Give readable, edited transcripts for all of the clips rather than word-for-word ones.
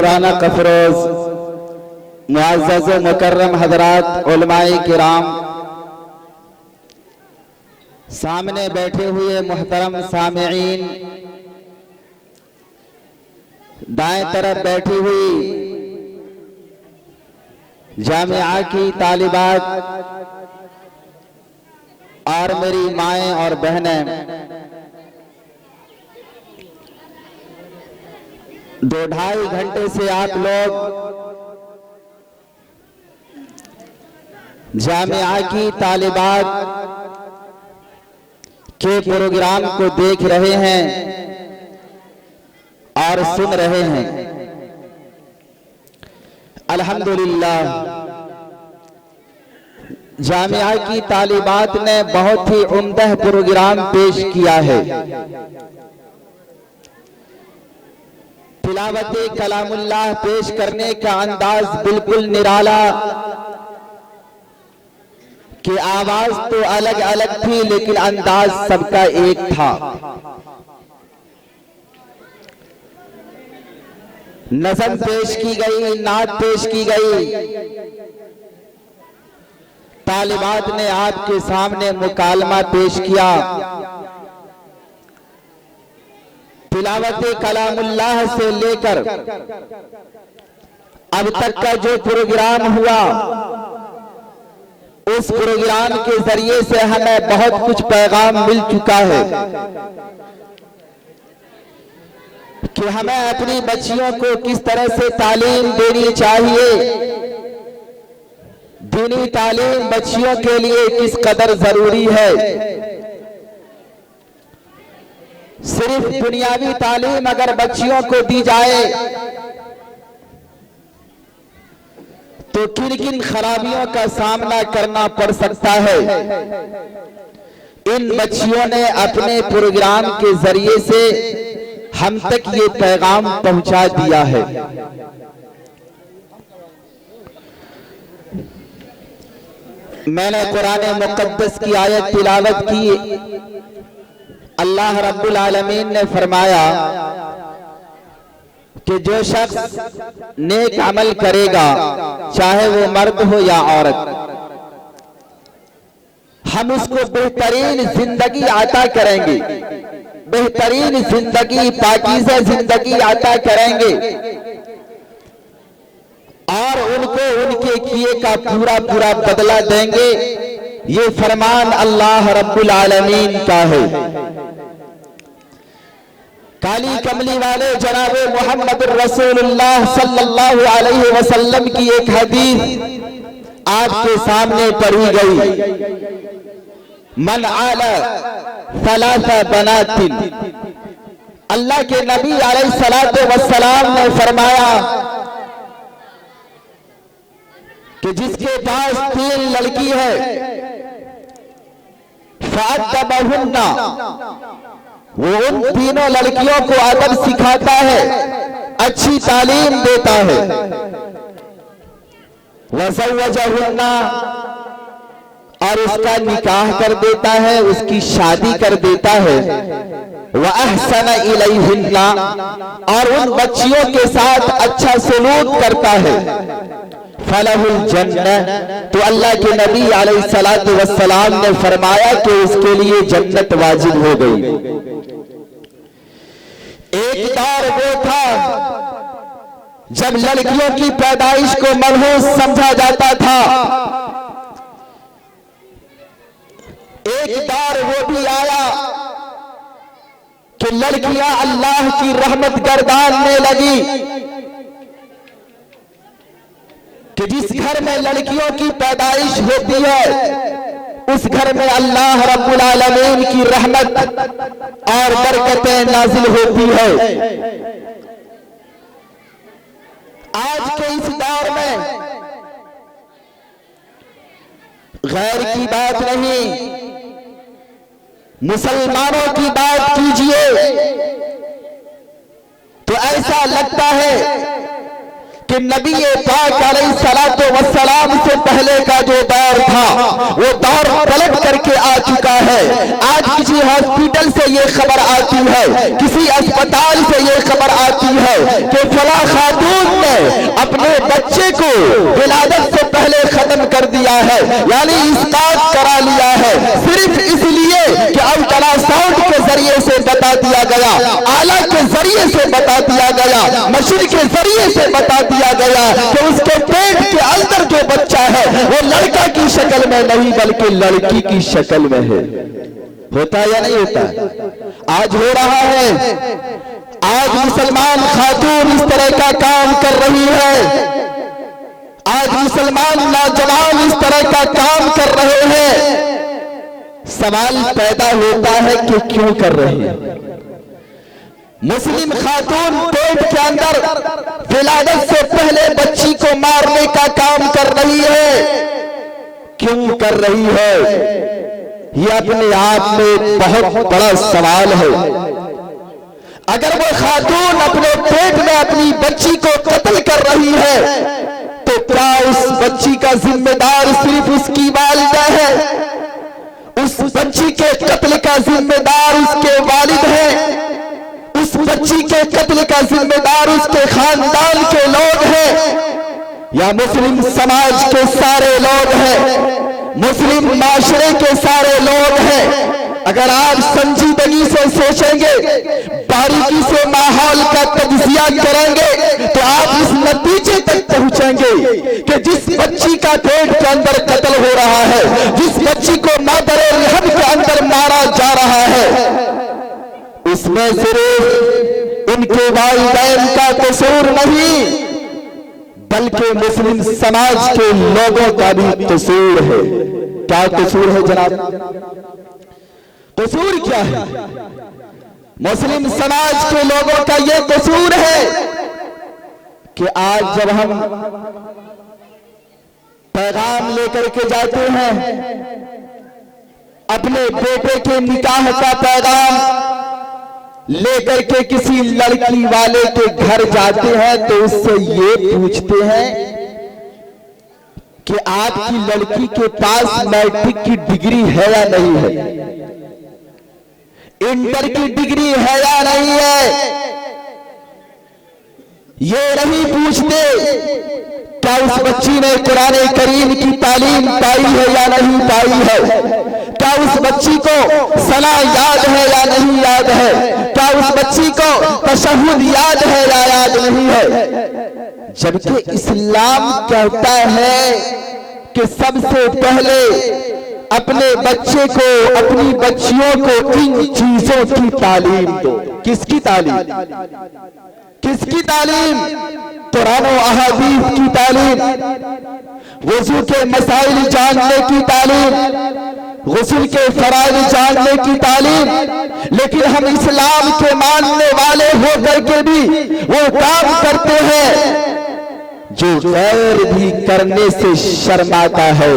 पुराना कफरोज मुअज़्ज़ज़ व मुकर्रम हज़रात उलमाए किराम, सामने बैठे हुए मुहतरम सामिईन, दाएं तरफ बैठी हुई जामिया की तालिबात और मेरी माएँ और बहनें, 2-2.5 घंटे से आप लोग जामिया की तालिबात के प्रोग्राम को देख रहे हैं और सुन रहे हैं। अल्हम्दुलिल्लाह, जामिया की तालिबात ने बहुत ही उम्दा प्रोग्राम पेश किया है। तिलावत कलामुल्लाह पेश करने का अंदाज बिल्कुल निराला, कि आवाज तो अलग अलग थी लेकिन अंदाज सबका एक था। नज़म पेश की गई, नात पेश की गई। तालिबात ने आपके सामने मुकालमा पेश किया। तिलावत कलामुल्लाह से लेकर अब तक का जो प्रोग्राम हुआ, उस प्रोग्राम के जरिए से हमें बहुत कुछ पैगाम मिल चुका है कि हमें अपनी बच्चियों को किस तरह से तालीम देनी चाहिए, दीनी तालीम बच्चियों के लिए किस कदर जरूरी है। सिर्फ दुनियावी तालीम अगर बच्चियों को दी जाए तो किन किन खराबियों का सामना करना पड़ सकता है। इन बच्चियों ने अपने प्रोग्राम के जरिए से हम तक ये पैगाम पहुंचा दिया है। मैंने कुरान मुक़द्दस की आयत तिलावत की। अल्लाह रब्बुल आलमीन ने फरमाया कि जो शख्स नेक अमल करेगा, चाहे वो मर्द हो या औरत, हम उसको बेहतरीन जिंदगी अता करेंगे, बेहतरीन जिंदगी, पाकीज़ा जिंदगी अता करेंगे और उनको उनके किए का पूरा पूरा बदला देंगे। ये फरमान अल्लाह रब्बुल आलमीन का है। काली कमली वाले जनाब मोहम्मद रसूलुल्लाह सल्लल्लाहु अलैहि वसल्लम की एक हदीस आपके सामने पढ़ी गई। मन आला सलासा बनातिन, अल्लाह के नबी अलैहि सलातो वस्सलाम ने फरमाया कि जिसके पास 3 लड़की है, फ़अद्दबहुन्ना, वो उन तीनों लड़कियों को अदब सिखाता है, अच्छी तालीम देता है। वज़व्वजहुन्ना, और उसका निकाह कर देता है, उसकी शादी कर देता है। व अहसन इलैहिन्ना, और उन बच्चियों के साथ अच्छा सलूक करता है। फलहुल जन्नह, तो अल्लाह के नबी अलैहि सलातु वस्सलाम ने फरमाया कि उसके लिए जन्नत वाजिब हो गई। एक दौर वो था जब लड़कियों की पैदाइश को मनहूस समझा जाता था। एक दौर वो भी आया कि लड़कियां अल्लाह की रहमत गर्दानने लगी, कि जिस घर में लड़कियों की पैदाइश होती है उस घर में अल्लाह रब्बुल आलमीन की रहमत और बरकतें नाजिल होती है। आज के इस दौर में गैर की बात नहीं, मुसलमानों की बात कीजिए तो ऐसा लगता है कि नबी पाक अलैहिस्सलातु वस्सलाम से पहले का जो दौर था वो दौर पलट करके आ चुका है। आज किसी हॉस्पिटल से ये खबर आती है, किसी अस्पताल से ये खबर आती है कि फला खातून ने अपने बच्चे को विलादत से पहले खत्म कर दिया है, यानी इसकात करा लिया है, सिर्फ इसलिए कि अल्ट्रासाउंड के जरिए से बता दिया गया, आला के जरिए से बता दिया गया, मशीन के जरिए से बता दिया गया कि उसके पेट के अंदर जो बच्चा है वो लड़का की शक्ल में नहीं बल्कि लड़की की शक्ल में है। होता है या नहीं होता? आज हो रहा है। आज मुसलमान खातून इस तरह का काम कर रही है। आज मुसलमान नौजवान इस तरह का काम कर रहे हैं। सवाल पैदा होता है कि क्यों कर रही है? मुस्लिम खातून पेट के अंदर विलादत से पहले बच्ची को मारने का काम कर रही है। क्यों कर रही है? यह अपने आप में बहुत बड़ा सवाल है। अगर वो खातून अपने पेट में अपनी बच्ची को कत्ल कर रही है तो क्या उस बच्ची का जिम्मेदार सिर्फ उसकी वालिदा है? उस बच्ची के कत्ल का जिम्मेदार उसके वालिद है? उस बच्ची के कत्ल का जिम्मेदार उसके खानदान के लोग हैं या मुस्लिम समाज के सारे लोग हैं, मुस्लिम माशरे के सारे लोग हैं? अगर आप संजीदगी से सोचेंगे, बारीकी से माहौल का तज्जिया करेंगे तो आप इस नतीजे तक पहुंचेंगे कि जिस बच्ची का पेट के अंदर कत्ल हो रहा है, जिस बच्ची को मादर रहम के अंदर मारा जा रहा है, इसमें सिर्फ उनके वालिदैन का कसूर नहीं बल्कि मुस्लिम समाज के लोगों का भी कसूर है। क्या कसूर है जनाब? कसूर क्या है? मुस्लिम समाज के लोगों का यह कसूर है कि आज जब हम पैगाम लेकर के जाते हैं, अपने बेटे के निकाह का पैगाम लेकर के किसी लड़की वाले के घर जाते हैं तो उससे ये पूछते हैं कि आपकी लड़की के पास मैट्रिक की डिग्री है या नहीं है, इंटर की डिग्री है या नहीं है। ये नहीं पूछते क्या उस बच्ची ने कुरान करीम की तालीम पाई है या नहीं पाई है, क्या उस बच्ची को सला याद है या नहीं याद है, क्या उस बच्ची को तशहुद याद है या याद नहीं है। जबकि इस्लाम कहता है कि सबसे पहले अपने बच्चे को, अपनी बच्चियों को इन चीजों की तालीम दो। किसकी तालीम? किसकी तालीम? कुरान और अहादीस की तालीम, वुजू के मसाइल जानने की तालीम, गुस्ल के फराइज जानने की तालीम। लेकिन हम इस्लाम के मानने वाले होकर के भी वो काम करते हैं जो गैर भी करने से शर्माता है।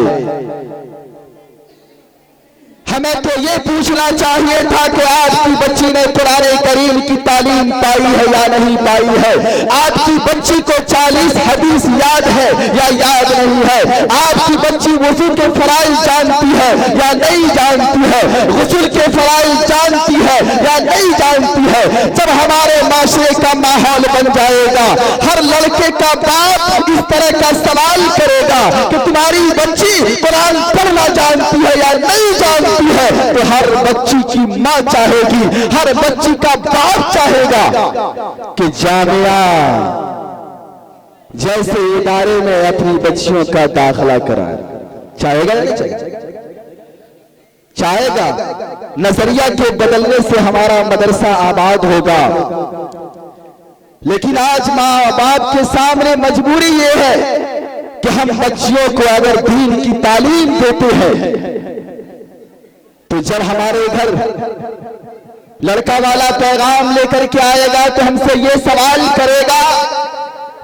हमें तो ये पूछना चाहिए था कि आपकी बच्ची ने कुरान करीम की तालीम पाई है या नहीं पाई है, आपकी बच्ची को 40 हदीस याद है या याद नहीं है, आपकी बच्ची वुज़ू के फराइज जानती है या नहीं जानती है, गुस्ल के फराइज जानती है या नहीं जानती है। जब हमारे माशरे का माहौल बन जाएगा, हर लड़के का बाप इस तरह का सवाल करेगा कि तुम्हारी बच्ची कुरान पढ़ना जानती है या नहीं जानती है, तो हर बच्ची की मां चाहेगी, हर बच्ची का बाप चाहेगा कि जामिया जैसे इदारे में अपनी बच्चियों का दाखिला कराए। चाहेगा या नहीं चाहेगा? चाहेगा। नजरिया के बदलने से हमारा मदरसा आबाद होगा। लेकिन आज माँ बाप के सामने मजबूरी ये है कि हम बच्चियों को अगर दीन की तालीम देते हैं तो जब हमारे घर लड़का वाला पैगाम लेकर के आएगा तो हमसे ये सवाल करेगा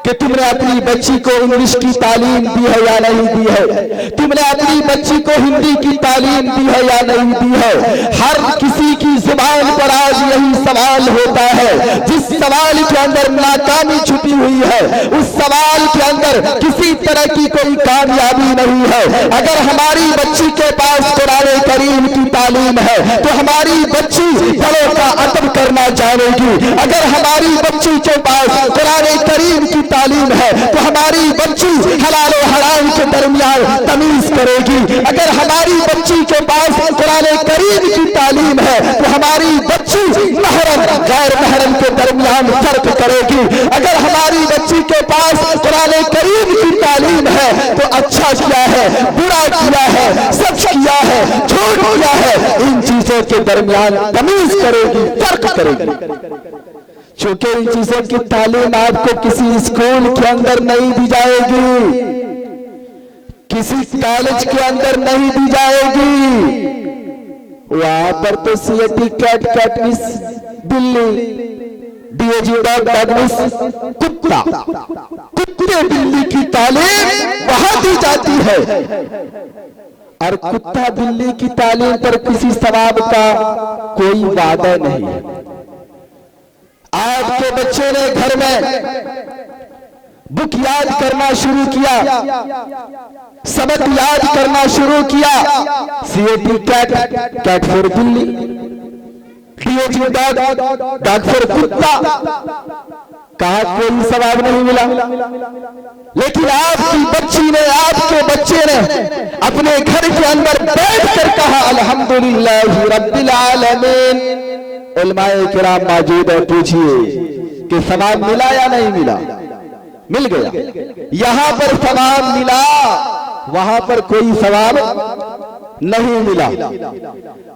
कि तुमने अपनी बच्ची को इंग्लिश की तालीम दी है या नहीं दी है, तुमने अपनी बच्ची को हिंदी की तालीम दी है या नहीं दी है। हर किसी की जुबान पर आज यही सवाल होता है। जिस सवाल के अंदर नाकामी छुपी हुई है, उस सवाल के अंदर किसी तरह की कोई कामयाबी नहीं है। अगर हमारी बच्ची के पास कुरान करीम की तालीम है तो हमारी बच्ची बड़ों का अदब करना जानेगी। अगर हमारी बच्ची के पास कुरान करीम की तालीम है तो हमारी बच्ची हलाल और हराम के दरमियान तमीज करेगी। अगर हमारी बच्ची के पास कुरान करीम की तालीम है तो हमारी बच्ची महरम गैर महरम के दरमियान फर्क करेगी। अगर हमारी बच्ची के पास कुरान करीम की तालीम है तो अच्छा किया है, बुरा किया है, सच किया है, झूठ किया है, इन चीजों के दरमियान तमीज करेगी, फर्क करेगी। चूंकि इन चीजों की तालीम आपको किसी स्कूल के अंदर नहीं दी जाएगी, किसी कॉलेज के अंदर नहीं दी जाएगी। वहां पर तो सीएटी कैट कैटमिस बिल्ली, डीएजी डॉग डॉगमिस कुत्ता, कुत्ते बिल्ली की तालीम वहां दी जाती है। और कुत्ता बिल्ली की तालीम पर किसी सवाब का कोई वादा नहीं है। आपके बच्चे ने घर में बुक याद करना शुरू किया, सबक याद करना शुरू किया, सीएटी कैट, कैट फॉर बिल्ली, डीएजी डॉग, डॉग फॉर कुत्ता, कहा कोई सवाब नहीं मिला। लेकिन आपकी बच्ची ने, आपके बच्चे ने अपने घर के अंदर बैठकर कहा अल्हम्दुलिल्लाह रब्बिल आलमीन। उलमाए किराम मौजूद है, पूछिए कि सवाब मिला या नहीं मिला? मिल गया। यहां पर सवाब मिला, वहां पर कोई सवाब नहीं मिला।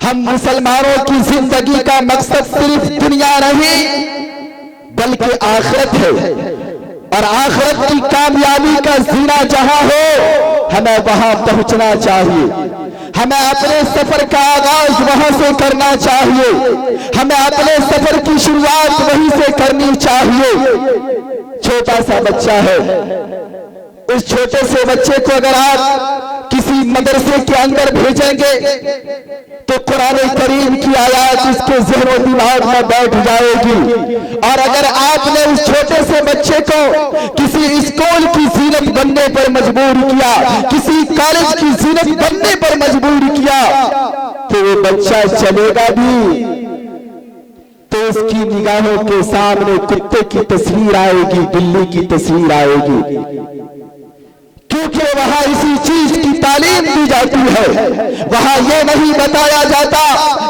हम मुसलमानों की जिंदगी का मकसद सिर्फ दुनिया नहीं बल्कि आखिरत है, और आखिरत की कामयाबी का जीना जहां हो हमें वहां पहुंचना चाहिए। हमें अपने सफर का आगाज वहां से करना चाहिए, हमें अपने सफर की शुरुआत वहीं से करनी चाहिए। छोटा सा बच्चा है, उस छोटे से बच्चे को अगर आप किसी मदरसे के अंदर भेजेंगे तो कुरान करीम की आयत उसके ज़हन और दिमाग में बैठ जाएगी। और अगर आपने उस छोटे से बच्चे को किसी स्कूल की जीनत बनने पर मजबूर किया, किसी कॉलेज की जीनत बनने पर मजबूर किया, तो वो बच्चा चलेगा भी तो उसकी निगाहों के सामने कुत्ते की तस्वीर आएगी, बिल्ली की तस्वीर आएगी। क्योंकि वहां इसी चीज की तालीम दी जाती है। वहां ये नहीं बताया जाता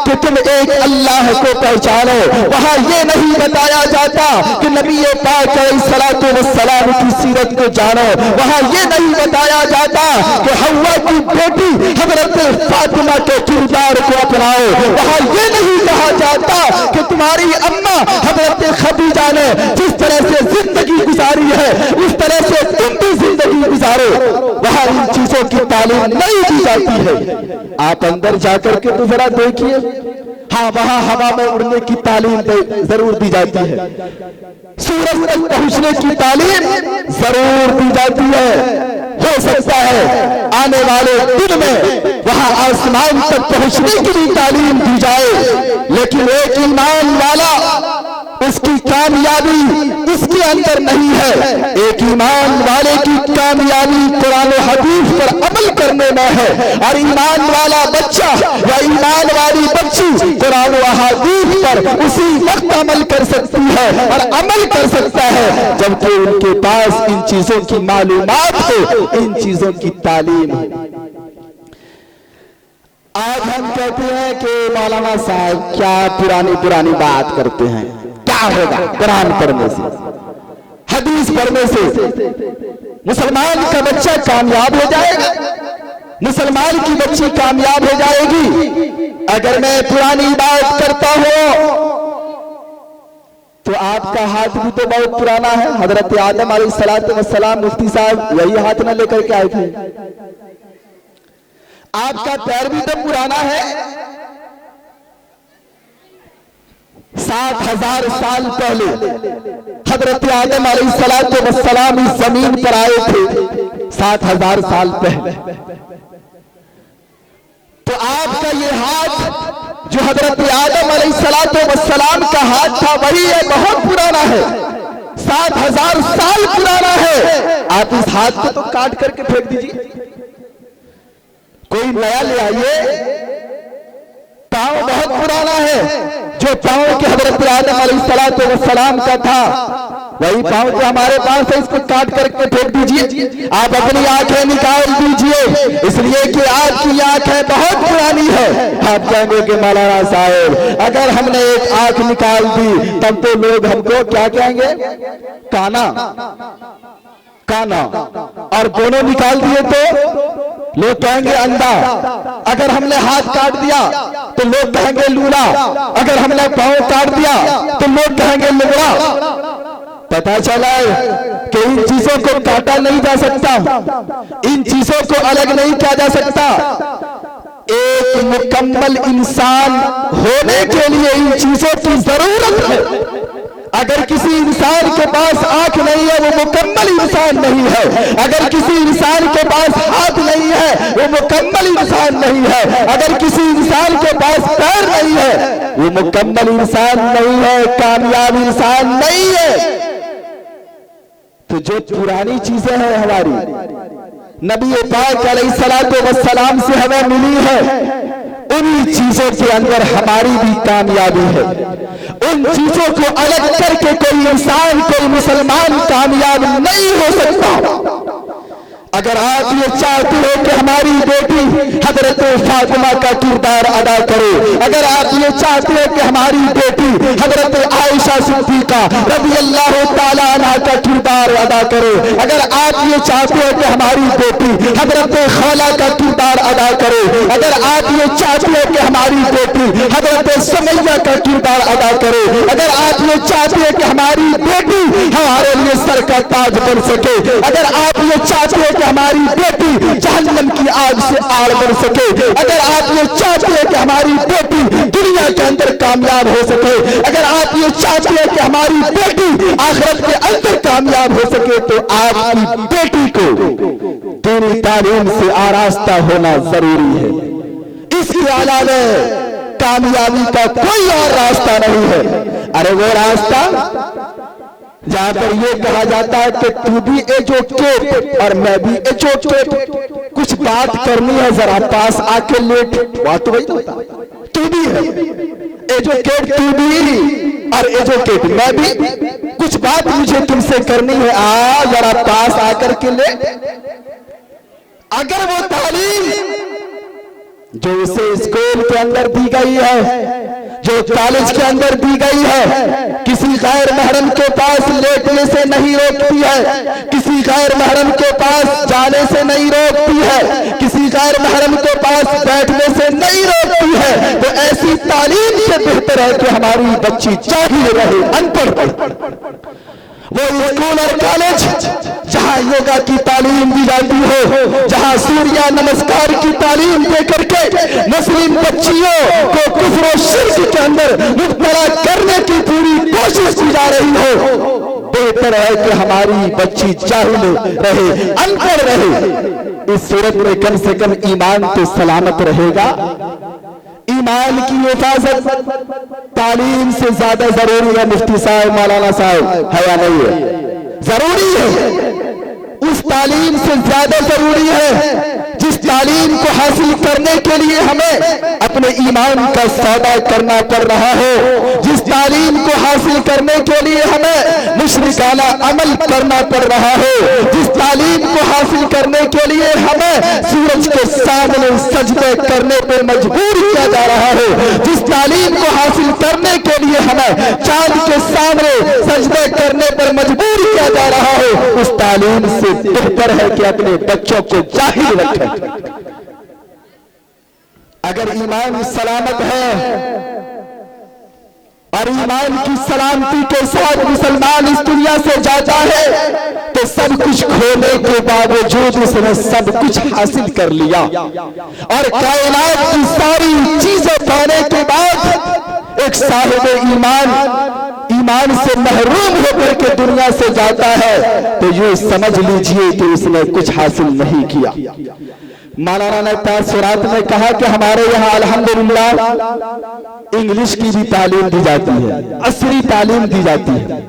कि तुम एक अल्लाह को पहचानो, वहां ये नहीं बताया जाता कि नबी पाक अलैहिस्सलातु वस्सलाम की सीरत को जानो, वहां ये नहीं बताया जाता कि हव्वा की बेटी हजरत फातिमा के किरदार को अपनाओ, वहां ये नहीं कहा जाता कि तुम्हारी अम्मा हजरत खदीजा ने जिस तरह से जिंदगी गुजारी है उस तरह से तुम भी जिंदगी गुजारो। वहां इन चीजों की तालीम नहीं दी जाती है। आप अंदर जाकर के तो जरा देखिए, हाँ वहां हवा में उड़ने की तालीम जरूर दी जाती है, सूरज तक पहुंचने की तालीम जरूर दी जाती है। हो सकता है आने वाले दिन में वहां आसमान तक पहुंचने की भी तालीम दी जाए, लेकिन एक ईमान वाला उसकी कामयाबी उसके अंदर नहीं है। एक ईमान वाले की कामयाबी कुरान और हदीस पर अमल करने में है, और ईमान वाला बच्चा या ईमान वाली बच्ची कुरान और हदीस पर उसी वक्त अमल कर सकती है और अमल कर सकता है जबकि उनके पास इन चीजों की मालूमात हो, इन चीजों की तालीम हो। आज हम कहते हैं कि मौलाना साहब क्या पुरानी बात करते हैं, क्या होगा कुरान पढ़ने से, हदीस पढ़ने से मुसलमान का बच्चा कामयाब हो जाएगा, मुसलमान की बच्ची कामयाब हो जाएगी। अगर मैं पुरानी बात करता हूं तो आपका हाथ भी तो बहुत पुराना है। हजरत आदम अलैहिस्सलातु वस्सलाम मुफ्ती साहब यही हाथ न लेकर के आए थे। आपका पैर भी तो पुराना है, 7,000 साल पहले हजरत आदम अलैहिस्सलाम इस जमीन पर आए थे। 7,000 साल पहले। तो आपका ये हाथ जो हजरत आदम अलैहिस्सलाम का हाथ था वही है, बहुत पुराना है, 7,000 साल पुराना है। आप इस हाथ को तो काट करके फेंक दीजिए, कोई नया ले आइए। पांव बहुत पुराना है, जो पांव के हजरत आदम अलैहिस्सलाम का था वही पांव जो हमारे पास है, इसको काट करके फेंक दीजिए। आप अपनी आंखें निकाल दीजिए, इसलिए कि आपकी आंखें बहुत पुरानी है। आप कहेंगे कि मौलाना साहब अगर हमने एक आंख निकाल दी तब तो लोग हमको क्या कहेंगे, काना काना, और दोनों निकाल दिए तो लोग कहेंगे अंधा। अगर हमने हाथ काट दिया तो लोग कहेंगे लूला, अगर हमने पांव काट दिया तो लोग कहेंगे लुगड़ा। पता चला है कि इन चीजों को काटा नहीं जा सकता, इन चीजों को अलग नहीं किया जा सकता। एक मुकम्मल इंसान होने के लिए इन चीजों की जरूरत है। अगर किसी इंसान के पास आंख नहीं है वो मुकम्मल इंसान नहीं है। अगर किसी इंसान के पास हाथ नहीं है वो मुकम्मल इंसान नहीं है। अगर किसी इंसान के पास पैर नहीं है वो मुकम्मल इंसान नहीं है, कामयाब इंसान नहीं है। तो जो पुरानी चीजें हैं हमारी, नबी पाक अलैहिस्सलाम से हमें मिली है, उन चीजों के अंदर हमारी भी कामयाबी है। उन चीजों को अलग करके कोई इंसान, कोई मुसलमान कामयाब नहीं हो सकता। अगर आप ये चाहते हो कि हमारी बेटी हजरत फातिमा का किरदार अदा करे, अगर आप ये चाहते हो कि हमारी बेटी हजरत आयशा सिद्दीका रज़ियल्लाहु ताला अन्हा का किरदार अदा करे, अगर आप ये चाहते हो कि हमारी बेटी हजरत खौला का किरदार अदा करे, अगर आप ये चाहते हो कि हमारी बेटी हजरत सुमैया का किरदार अदा करे, अगर आप ये चाहते हो कि हमारी बेटी हमारे लिए सर का ताज बन सके, अगर आप ये चाहते हो हमारी बेटी जहन्नम की आग से आड़ बन सके, अगर आप ये चाहते हैं कि हमारी बेटी दुनिया के अंदर कामयाब हो सके, अगर आप ये चाहते हैं कि हमारी बेटी आखिरत के अंदर कामयाब हो सके, तो आपकी बेटी को दीनी तालीम से आरास्ता होना जरूरी है। इसके अलावा कामयाबी का कोई और रास्ता नहीं है। अरे वो रास्ता जहां पर ये कहा जाता है कि तू भी एजुकेट और मैं भी एजुकेट, कुछ बात करनी है जरा पास आके लेट, बात तो वही होता, तू भी है एजुकेट, तू भी और एजुकेट मैं भी, कुछ बात मुझे तुमसे करनी है, आ जरा पास आकर के ले। अगर वो तालीम जो उसे स्कूल के अंदर दी गई है, जो कॉलेज के अंदर दी गई है, किसी गैर महरम के पास लेटने से नहीं रोकती है, किसी गैर महरम के पास जाने से नहीं रोकती है, किसी गैर महरम के पास बैठने से नहीं रोकती है, तो ऐसी तालीम से बेहतर है कि हमारी बच्ची जाहिल रहे, अनपढ़। वो स्कूल और कॉलेज जहां योगा की तालीम दी जाती हो, जहां सूर्य नमस्कार की तालीम दे करके मुस्लिम बच्चियों को कुफ्र और शिर्क के अंदर मुब्तला करने की पूरी कोशिश की जा रही हो, बेहतर है कि हमारी बच्ची जाहिल रहे, अनपढ़ रहे। इस सूरत में कम से कम ईमान तो सलामत रहेगा। ईमान की हिफाजत तालीम से ज्यादा जरूरी है। मुफ्ती साहब, मौलाना साहब, है या नहीं है? जरूरी है। उस तालीम से ज्यादा जरूरी है जिस तालीम को हासिल करने के लिए हमें अपने ईमान का सौदा करना पड़ रहा हो, जिस तालीम को हासिल करने के लिए हमें मुशरिकाना अमल करना पड़ रहा हो, जिस तालीम को हासिल करने के लिए हमें सूरज के सामने सजदे करने पर मजबूर किया जा रहा हो, जिस तालीम को हासिल करने के लिए हमें चांद के सामने सजदे करने पर मजबूर किया जा रहा हो, उस तालीम से बेहतर है कि अपने बच्चों को जाहिल रखें। अगर ईमान सलामत है और ईमान की सलामती के साथ मुसलमान इस दुनिया से जाता है तो सब कुछ खोने के बावजूद उसने सब कुछ हासिल कर लिया, और कायनात की सारी चीजें पाने के बाद एक एक साहिब ईमान से महरूम होकर के दुनिया से जाता है तो यूं समझ लीजिए कि उसने कुछ हासिल नहीं किया। मौलाना ने तासुरात में कहा कि हमारे यहाँ अल्हम्दुलिल्लाह इंग्लिश की भी तालीम दी जाती है, असली तालीम दी जाती है,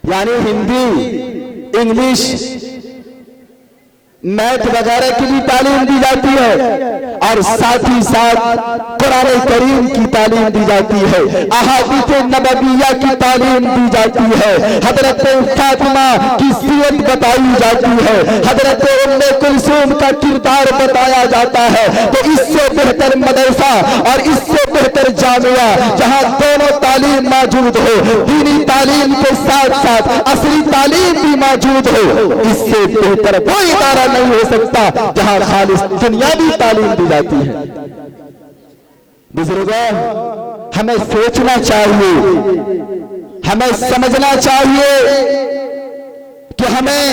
यानी हिंदी, इंग्लिश, मैथ वगैरह की भी तालीम दी जाती है और साथ ही साथ कुरान करीम की तालीम दी जाती है, अहादीस नबविया की तालीम दी जाती है, हजरत फातिमा की सीरत बताई जाती है, हजरत उम्मे कुलसूम का किरदार बताया जाता है। तो इससे बेहतर मदरसा और इससे बेहतर जामिया जहां दोनों तालीम मौजूद हो, दीनी तालीम के साथ साथ असली तालीम भी मौजूद हो, इससे बेहतर कोई इदारा नहीं हो सकता जहां खालिस दुनियावी तालीम दी जाती है। बुजुर्गों, हमें सोचना चाहिए, हमें समझना चाहिए कि हमें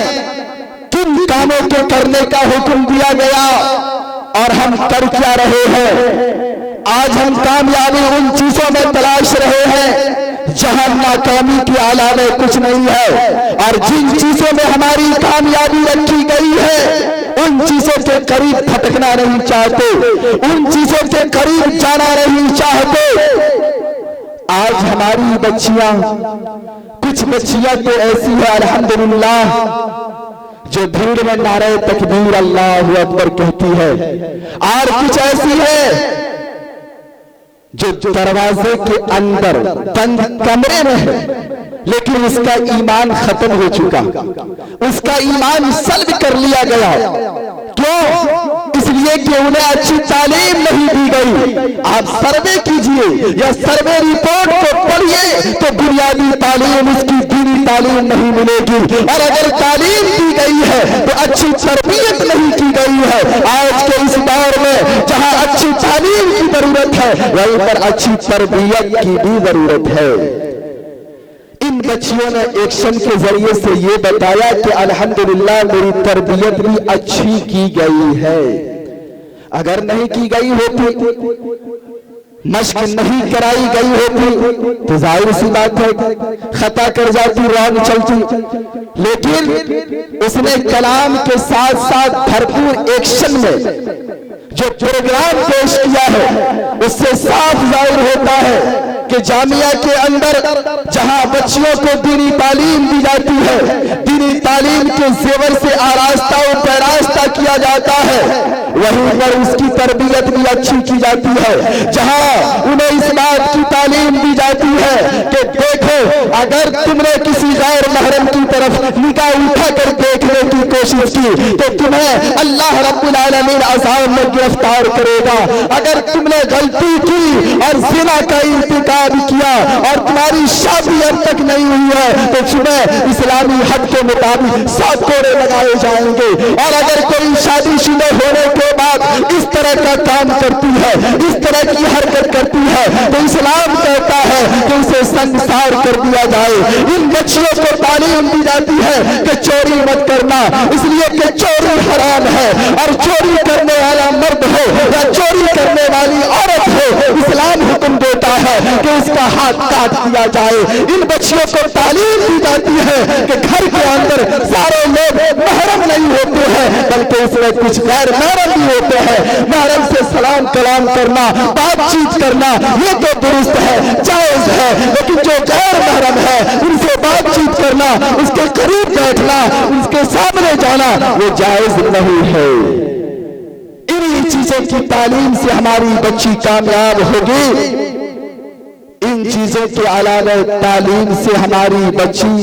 किन कामों को करने का हुक्म दिया गया और हम कर क्या रहे हैं। आज हम कामयाबी उन चीजों में तलाश रहे हैं जहां नाकामी के अलावा कुछ नहीं है, और जिन चीजों में हमारी कामयाबी रखी गई है उन चीजों के करीब फटकना नहीं चाहते, उन चीजों के करीब जाना नहीं चाहते। आज हमारी बच्चियां, कुछ बच्चियां तो ऐसी है अल्हम्दुलिल्लाह जो भीड़ में नारे तकबीर अल्लाहु अकबर कहती है, और कुछ ऐसी है जो दरवाजे के अंदर बंद कमरे में है लेकिन उसका ईमान खत्म हो चुका, उसका ईमान सल्ब कर लिया गया। क्यों? इसलिए कि उन्हें अच्छी तालीम नहीं दी गई। आप सर्वे कीजिए या सर्वे रिपोर्ट को पढ़िए तो बुनियादी तालीम, उसकी दीनी तालीम नहीं मिलेगी, और अगर तालीम दी गई है तो अच्छी तरबियत नहीं की गई है। आज के इस दौर में जहां अच्छी तालीम की जरूरत है वहीं पर अच्छी तरबियत की भी जरूरत है। इन बच्चियों ने एक्शन के जरिए से ये बताया कि अल्हम्दुलिल्लाह मेरी तरबियत भी अच्छी की गई है। अगर नहीं की गई होती, मश्क नहीं कराई गई होती तो जाहिर सी बात है खता कर जाती, रॉन्ग चलती। लेकिन उसने कलाम के साथ साथ भरपूर एक्शन में जो प्रोग्राम पेश किया है उससे साफ जाहिर होता है कि जामिया के अंदर जहां बच्चियों को दीनी तालीम दी जाती है, दीनी तालीम के जेवर से आरास्ता और पैरास्ता किया जाता है, वहीं पर उसकी तरबियत भी अच्छी की जाती है। जहां उन्हें इस बात की तालीम दी जाती है कि देखो, अगर तुमने किसी गैर महरम की तरफ निगाह उठाकर देखने की कोशिश की तो तुम्हें अल्लाह रब्बुल आलमीन अज़ाब में गिरफ्तार करेगा। अगर तुमने गलती की और ज़िना का इंतकाम किया और तुम्हारी शादी अब तक नहीं हुई है तो तुम्हें इस्लामी हद के मुताबिक 100 कोड़े लगाए जाएंगे। और अगर कोई शादीशुदा होने के बाद इस तरह का काम करती है, इस तरह की हरकत करती है तो इस्लाम कहता है कि उसे संसार कर दिया जाए। इन बच्चियों को तालीम दी जाती है कि चोरी मत करना, इसलिए कि चोरी हराम है, और चोरी करने वाला मर्द हो या चोरी करने वाली औरत हो, इस्लाम हुक्म देता है कि उसका हाथ काट दिया जाए। इन बच्चियों को तालीम दी जाती है कि घर के अंदर सारे लोग महरम नहीं होते हैं बल्कि उसमें कुछ गैर महरम भी होते हैं। महरम से सलाम कलाम करना, बातचीत करना ये तो दुरुस्त है, जायज है, लेकिन जो गैर महरम है उनसे बातचीत करना, उसके करीब बैठना, उसके सामने जाना वो जायज नहीं है। इन्हीं चीजों की तालीम से हमारी बच्ची कामयाब होगी। इन चीजों के अलावा तालीम से हमारी बच्ची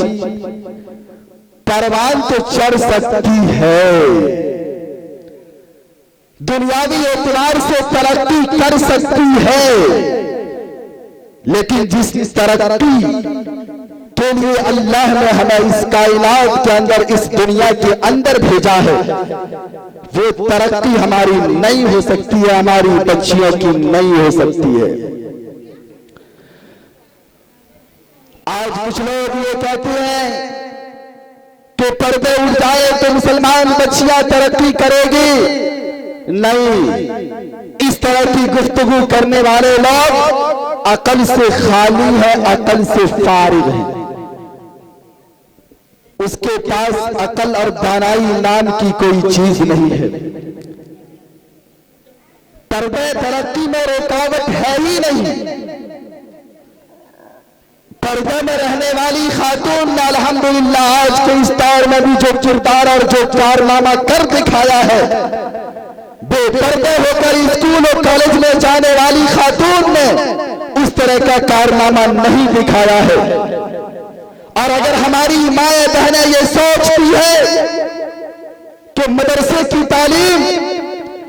परवान तो चढ़ सकती है, दुनियावी एतबार से तरक्की कर सकती है, लेकिन जिस तरक्की के लिए अल्लाह ने हमें इस कायनात के अंदर, इस दुनिया के अंदर भेजा है, वो तरक्की हमारी नहीं हो सकती है, हमारी बच्चियों की नहीं हो सकती है। आज कुछ लोग ये कहते हैं कि पर्दे उठ जाए तो मुसलमान बच्चियां तरक्की करेगी। नहीं, इस तरह की गुफ्तगू करने वाले लोग अकल से खाली है, अकल से फारिग है। उसके पास अकल और दानाई नाम की कोई चीज नहीं है। पर्दे तरक्की में रुकावट है ही नहीं। पर्दे में रहने वाली खातून ने अल्हम्दुलिल्लाह आज के इस दौर में भी जो किरदार और जो कारनामा कर दिखाया है, बेपर्दे होकर स्कूल और कॉलेज में जाने वाली खातून ने उस तरह का कारनामा नहीं दिखाया है। और अगर हमारी माएं बहनें ये सोचती है कि मदरसे की तालीम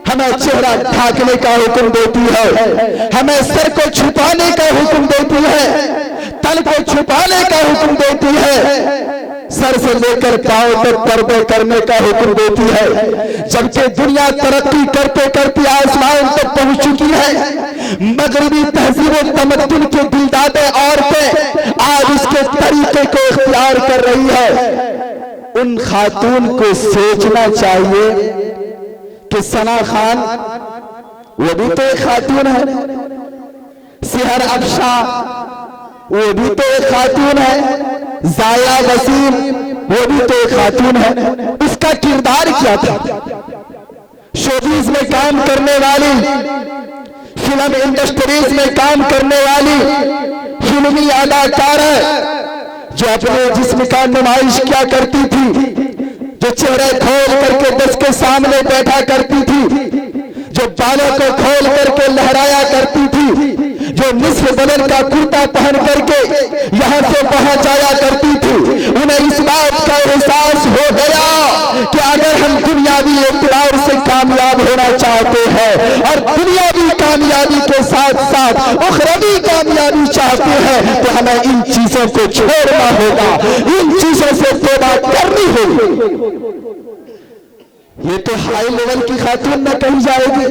हमें चेहरा ढांकने का हुक्म देती है, हमें सर को छुपाने का हुक्म देती है, तन को छुपाने का हुक्म देती है, सर से लेकर पांव तक पर्दे करने का हुक्म देती है, जबकि दुनिया तरक्की करते करते आसमान तक पहुंच चुकी है। मगरबी तहजीब तमद्दुन के दिलदादे औरतें आज उसके तरीके को इख्तियार कर रही है। उन खातून को सोचना चाहिए कि सना खान वो भी तो एक खातून है, सिहर अफशा वो भी तो एक खातून है, जाया वसीम वो भी तो एक खातून है। उसका किरदार क्या था? शोबीज में काम करने वाली, फिल्म इंडस्ट्रीज में काम करने वाली फिल्मी अदाकार है जो अपने जिस्म का नुमाइश क्या करती थी, जो चेहरे खोल करके 10 के सामने बैठा करती थी, जो बालों को खोल करके लहराया करती थी, जो निस्फ बदन का कुर्ता पहन करके यहां से वहां जाया करती थी। उन्हें इस बात का एहसास हो गया कि अगर हम दुनियावी इक़्तिदार से कामयाब होना चाहते हैं और दुनियावी कामयाबी के साथ साथ उखरवी कामयाबी चाहते हैं तो हमें इन चीजों को छोड़ना होगा, इन चीजों से तौबा करनी होगी। ये तो हाई लेवल की खातून न कही जाएगी।